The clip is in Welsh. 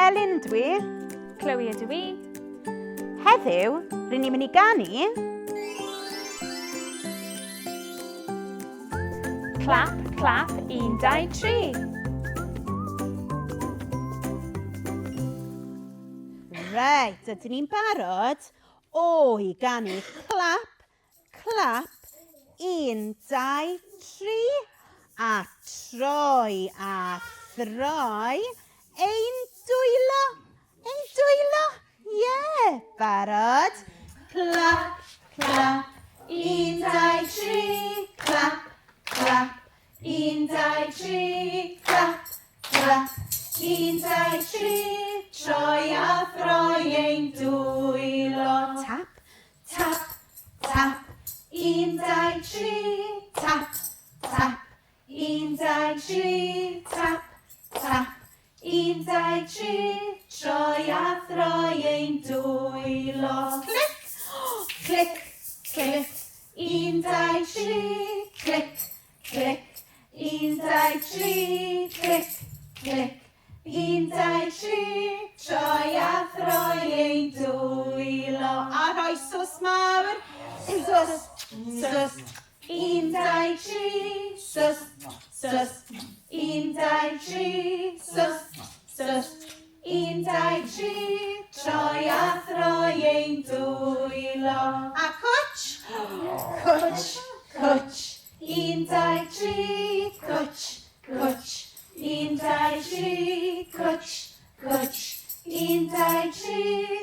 Elin ydw i. Chloe ydw i. Heddiw, rydyn ni'n mynd i ganu Clap, clap, 1, 2, 3. Reit, ydyn ni'n barod i ganu clap, clap, 1, 2, 3. A troi a throi. Ein dwylo. Ein dwylo. Ie, barod. Clap, clap, 1, 2, 3. Clap, clap, 1, 2, 3. Clap, clap, 1, 2, 3. Troi a throi ein dwylo. Tap, tap, tap. 1, 2, 3. Tap, tap. 1, 2, 3. Tap, tap. 1, 2, 3. Troi a throi ein dwylo. Clic, clic, clic. 1, 2, 3. Clic, clic. 1, 2, 3. Clic, clic. 1, 2, 3. Troi a throi ein dwylo. A rhoi sws mawr. Sws, sws. 1, 2, 3. Sws, sws. 1, 2, 3. Sws, sws. 1, 2, 3. Troi a throi ein dwylo. A cwtch. Cwtch, cwtch. 1, 2, 3. Cwtch, cwtch. 1, 2, 3. Cwtch, cwtch. 1, 2, 3.